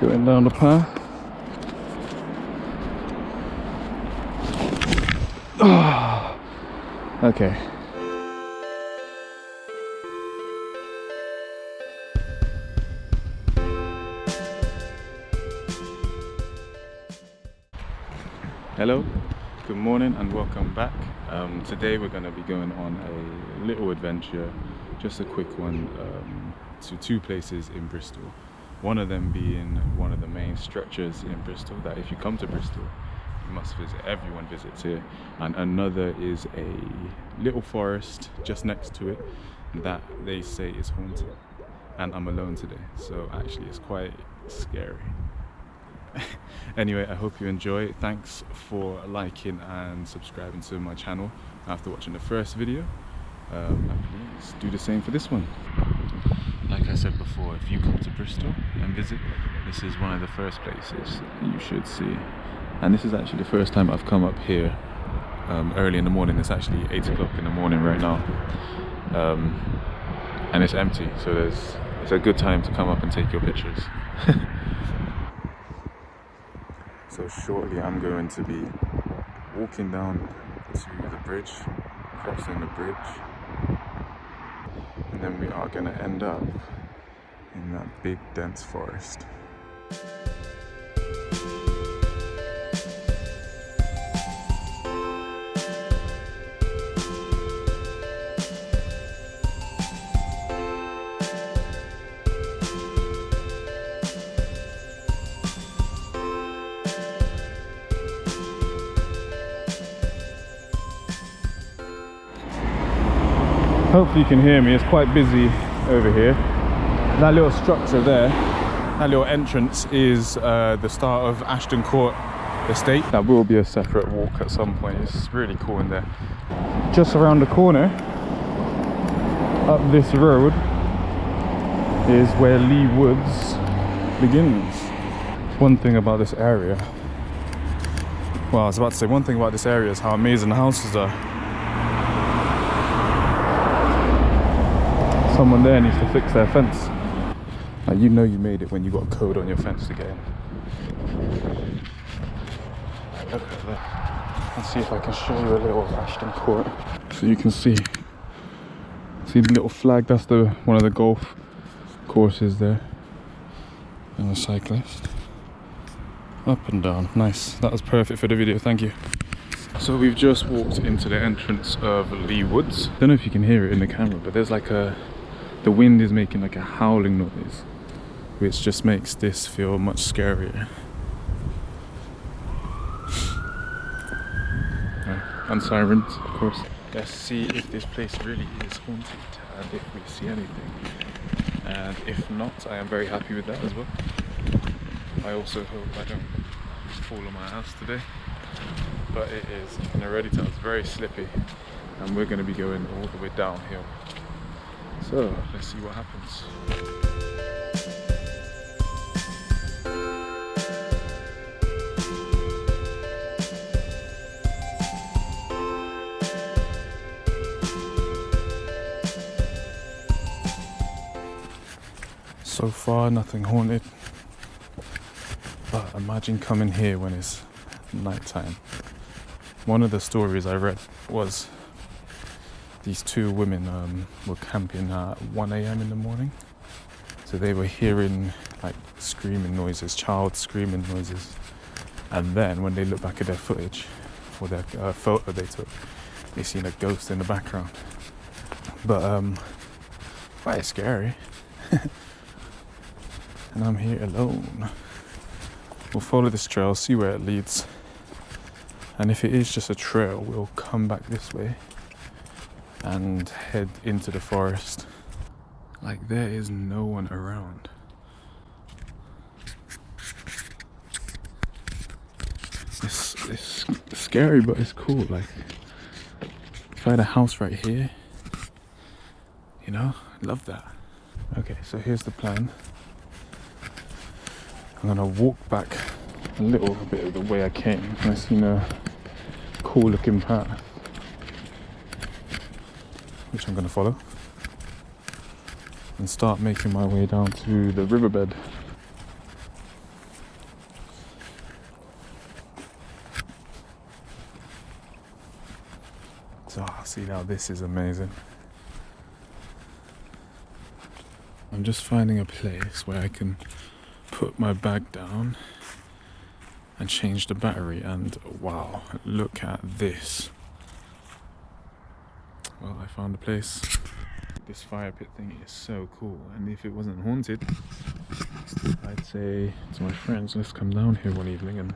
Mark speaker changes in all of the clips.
Speaker 1: Going down the path. Oh, okay. Hello, good morning and welcome back. Today we're going to be going on a little adventure, just a quick one, to two places in Bristol. One of them being one of the main structures in Bristol that if you come to Bristol you must visit. Everyone visits here. And another is a little forest just next to it that they say is haunted, and I'm alone today, so actually it's quite scary. Anyway, I hope you enjoy. Thanks for liking and subscribing to my channel after watching the first video. And please do the same for this one. Like I said before, if you come to Bristol and visit, this is one of the first places you should see. And this is actually the first time I've come up here early in the morning. It's actually 8 o'clock in the morning right now, and it's empty, so it's a good time to come up and take your pictures. So shortly I'm going to be walking down to the bridge, crossing the bridge, and then we are going to end up in that big dense forest. Hopefully you can hear me, it's quite busy over here. That little structure there, that little entrance is the start of Ashton Court Estate. That will be a separate walk at some point. It's really cool in there. Just around the corner, up this road, is where Leigh Woods begins. One thing about this area, well I was about to say one thing about this area is how amazing the houses are. Someone there needs to fix their fence. Like, you know you made it when you got a code on your fence to get in. Look at that. Let's see if I can show you a little of Ashton Court. So you can see the little flag, that's one of the golf courses there. And a cyclist. Up and down, nice. That was perfect for the video, thank you. So we've just walked into the entrance of Leigh Woods. Don't know if you can hear it in the camera, but there's like the wind is making like a howling noise, which just makes this feel much scarier. And sirens, of course. Let's see if this place really is haunted and if we see anything. And if not, I am very happy with that as well. I also hope I don't fall on my ass today. But it is, you can already tell it's very slippy, and we're going to be going all the way downhill. So let's see what happens. So far nothing haunted, but imagine coming here when it's night time. One of the stories I read was these two women were camping at 1 AM in the morning. So they were hearing like screaming noises, child screaming noises. And then when they look back at their footage, or their photo they took, they seen a ghost in the background. But quite scary. And I'm here alone. We'll follow this trail, see where it leads. And if it is just a trail, we'll come back this way and head into the forest. Like, there is no one around. It's scary, but it's cool. Like, if I had a house right here, you know, I'd love that. Okay, so here's the plan. I'm gonna walk back a little bit of the way I came. I seen a cool looking path, which I'm gonna follow, and start making my way down to the riverbed. See, now this is amazing. I'm just finding a place where I can put my bag down and change the battery, and wow, look at this. Well, I found a place. This fire pit thing is so cool, and if it wasn't haunted, I'd say to my friends, let's come down here one evening and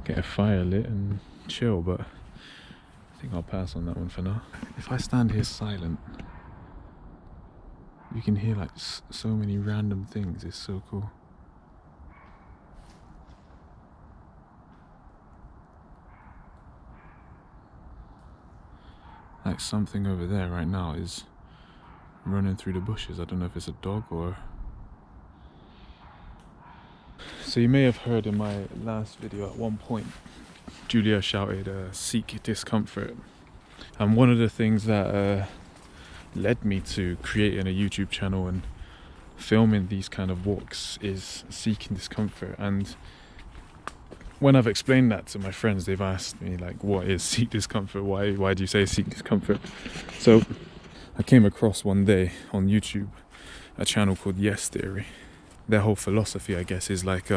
Speaker 1: get a fire lit and chill, but I think I'll pass on that one for now. If I stand here silent, you can hear like so many random things. It's so cool. Like something over there right now is running through the bushes. I don't know if it's a dog or... So you may have heard in my last video at one point, Julia shouted, seek discomfort. And one of the things that led me to creating a YouTube channel and filming these kind of walks is seeking discomfort. And when I've explained that to my friends, they've asked me like, what is seek discomfort? Why do you say seek discomfort? So I came across one day on YouTube a channel called Yes Theory. Their whole philosophy, I guess, is like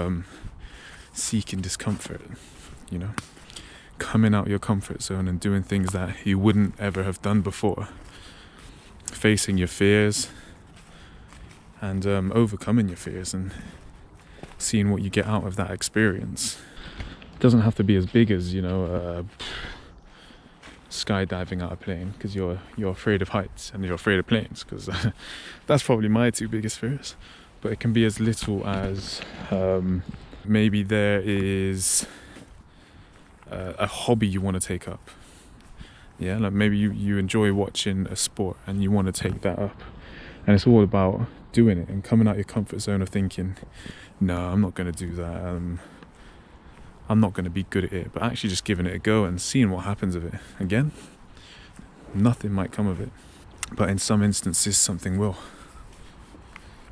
Speaker 1: seeking discomfort, you know, coming out your comfort zone and doing things that you wouldn't ever have done before, facing your fears and overcoming your fears and seeing what you get out of that experience. It doesn't have to be as big as, you know, skydiving out a plane, because you're afraid of heights and you're afraid of planes, because that's probably my two biggest fears. But it can be as little as maybe there is a hobby you want to take up. Yeah, like maybe you enjoy watching a sport and you want to take that up, and it's all about doing it and coming out your comfort zone of thinking, no, I'm not going to do that, I'm not going to be good at it, but actually just giving it a go and seeing what happens of it. Again, nothing might come of it, but in some instances something will.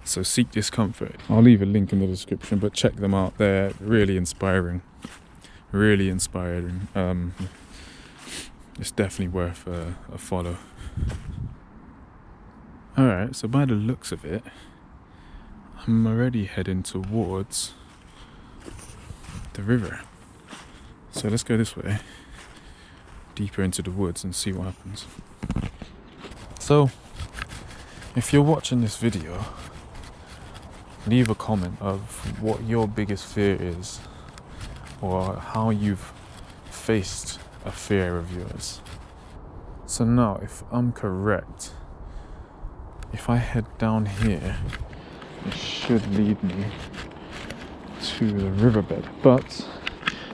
Speaker 1: So seek discomfort. I'll leave a link in the description, but check them out. They're really inspiring. Really inspiring. It's definitely worth a follow. Alright, so by the looks of it, I'm already heading towards the river. So let's go this way, deeper into the woods, and see what happens. So, if you're watching this video, leave a comment of what your biggest fear is, or how you've faced a fear of yours. So now, if I'm correct, if I head down here, it should lead me to the riverbed, but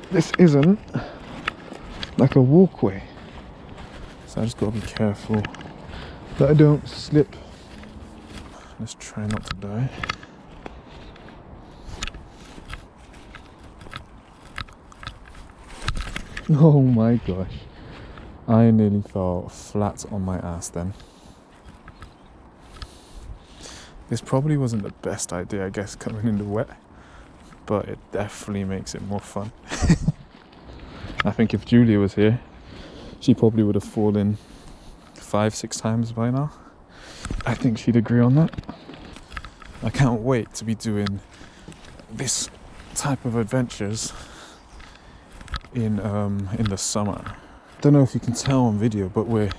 Speaker 1: this isn't like a walkway, so I just gotta be careful that I don't slip. Let's try not to die. Oh my gosh, I nearly fell flat on my ass then. This probably wasn't the best idea, I guess, coming in the wet, but it definitely makes it more fun. I think if Julia was here, she probably would have fallen 5-6 times by now. I think she'd agree on that. I can't wait to be doing this type of adventures in the summer. Don't know if you can tell on video, but we're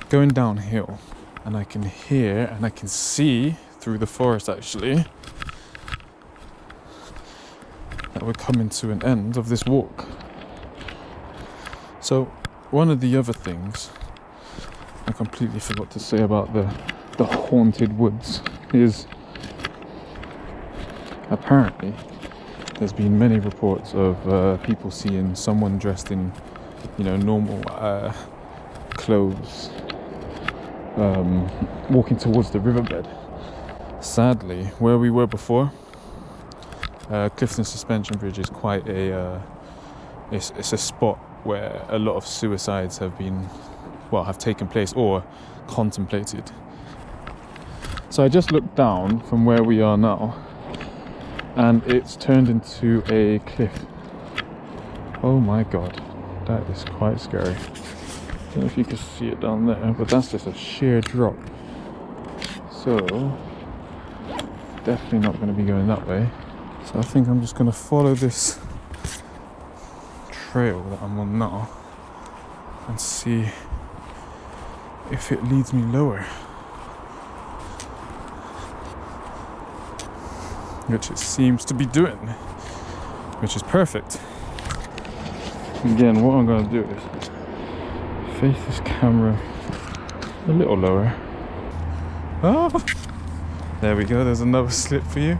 Speaker 1: going downhill, and I can hear and I can see through the forest actually that we're coming to an end of this walk. So one of the other things I completely forgot to say about the haunted woods is apparently there's been many reports of people seeing someone dressed in, you know, normal clothes walking towards the riverbed. Sadly, where we were before, Clifton Suspension Bridge is quite a it's a spot where a lot of suicides have taken place or contemplated. So I just looked down from where we are now, and it's turned into a cliff. Oh my god, that is quite scary. don't know if you can see it down there, but that's just a sheer drop. So, definitely not going to be going that way. So I think I'm just going to follow this trail that I'm on now and see if it leads me lower. Which it seems to be doing, which is perfect. Again, what I'm going to do is face this camera a little lower. Oh, there we go, there's another slip for you.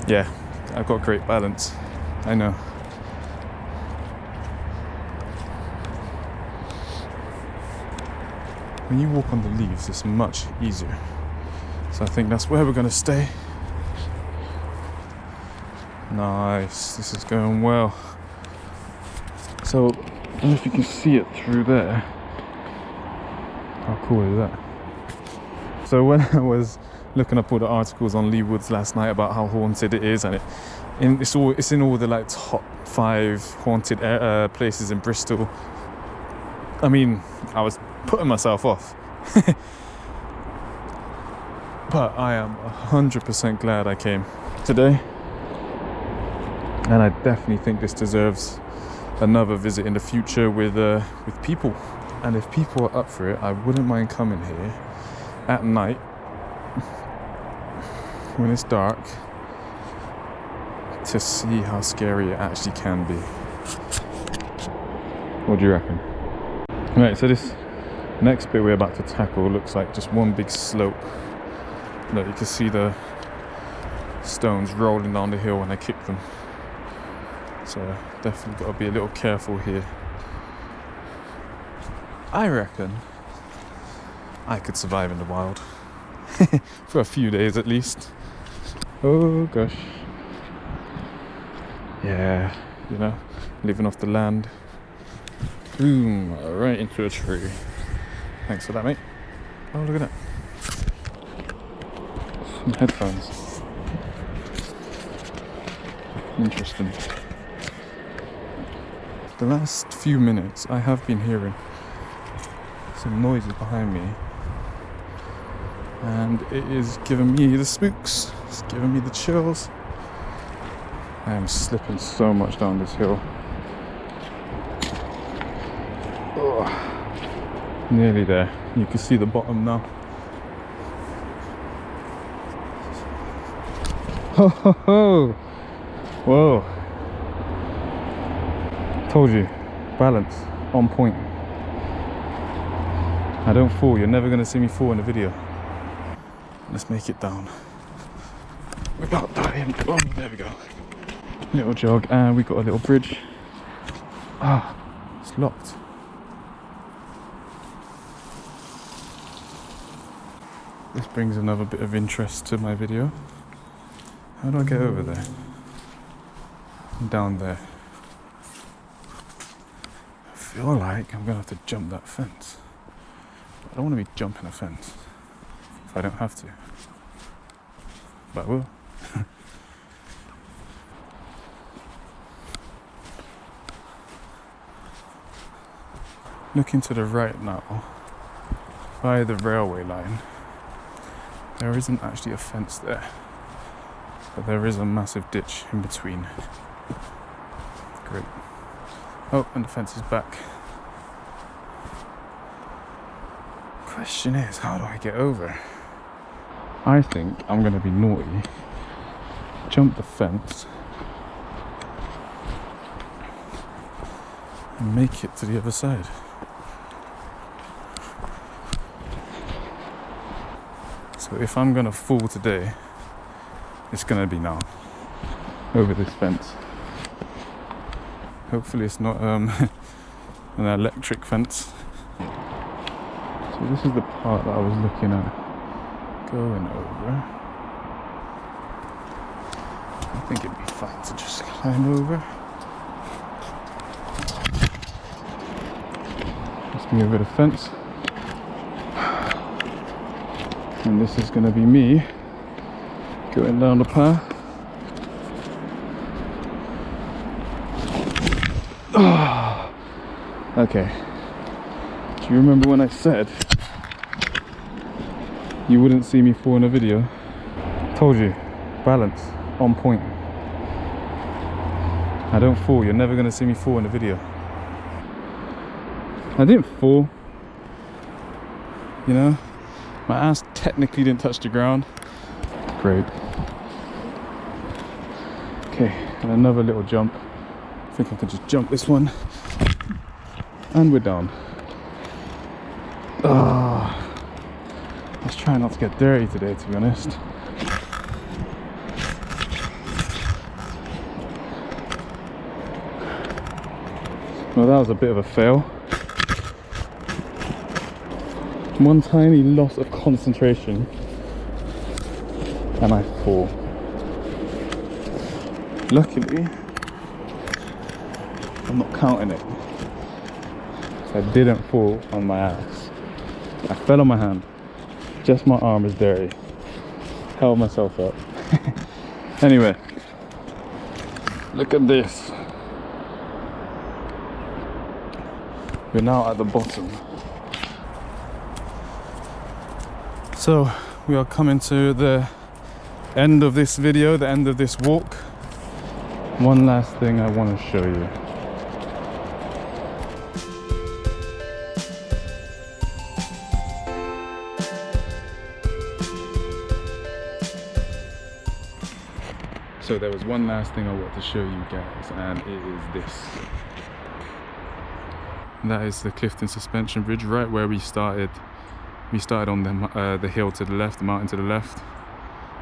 Speaker 1: Yeah, I've got great balance, I know. When you walk on the leaves, it's much easier. So I think that's where we're gonna stay. Nice, this is going well. So, I don't know if you can see it through there. How cool is that? So when I was looking up all the articles on Leigh Woods last night about how haunted it is, and it's in all the like top 5 haunted places in Bristol. I mean, I was putting myself off. But I am 100% glad I came today. And I definitely think this deserves another visit in the future with people. And if people are up for it, I wouldn't mind coming here at night when it's dark to see how scary it actually can be. What do you reckon? Right, so this next bit we're about to tackle looks like just one big slope. Look, you can see the stones rolling down the hill when I kick them. So definitely got to be a little careful here. I reckon I could survive in the wild for a few days at least. Oh gosh. Yeah, you know, living off the land. Boom, right into a tree. Thanks for that, mate. Oh, look at that. Some headphones. Interesting. The last few minutes I have been hearing some noises behind me, and it is giving me the spooks. It's giving me the chills. I am slipping so much down this hill. Oh, nearly there. You can see the bottom now. Ho ho ho! Whoa! Told you, balance on point. I don't fall. You're never going to see me fall in a video. Let's make it down without dying. Oh, there we go. Little jog, and we got a little bridge. Ah, it's locked. This brings another bit of interest to my video. How do I get over there? Down there. I feel like I'm gonna have to jump that fence. I don't want to be jumping a fence if I don't have to. But I will. Looking to the right now, by the railway line, there isn't actually a fence there, but there is a massive ditch in between. Great. Oh, and the fence is back. Question is, how do I get over? I think I'm going to be naughty, jump the fence, and make it to the other side. So if I'm gonna fall today, it's gonna be now, over this fence. Hopefully it's not an electric fence. So this is the part that I was looking at going over. I think it'd be fine to just climb over. Just me over the fence. And this is going to be me going down the path Oh, okay. Do you remember when I said you wouldn't see me fall in a video? Told you, balance, on point. I don't fall, you're never gonna see me fall in a video. I didn't fall, you know? My ass technically didn't touch the ground. Great. Okay, and another little jump. I think I can just jump this one. And we're down. Ah, let's try not to get dirty today, to be honest. Well, that was a bit of a fail. One tiny loss of concentration and I fall. Luckily, I'm not counting it. So I didn't fall on my ass. I fell on my hand. Just my arm is dirty. Held myself up. Anyway, look at this. We're now at the bottom. So we are coming to the end of this video, the end of this walk. One last thing I want to show you. So there was one last thing I want to show you guys, and it is this. And that is the Clifton Suspension Bridge, right where we started. We started on the hill to the left, the mountain to the left,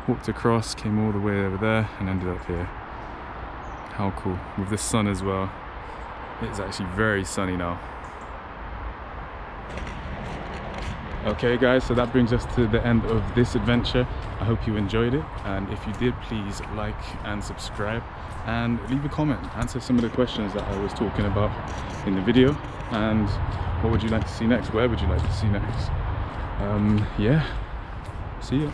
Speaker 1: walked across, came all the way over there and ended up here. How cool, with the sun as well. It's actually very sunny now. Okay guys, so that brings us to the end of this adventure. I hope you enjoyed it, and if you did, please like and subscribe and leave a comment, answer some of the questions that I was talking about in the video. And what would you like to see next? Where would you like to see next? Yeah, see ya.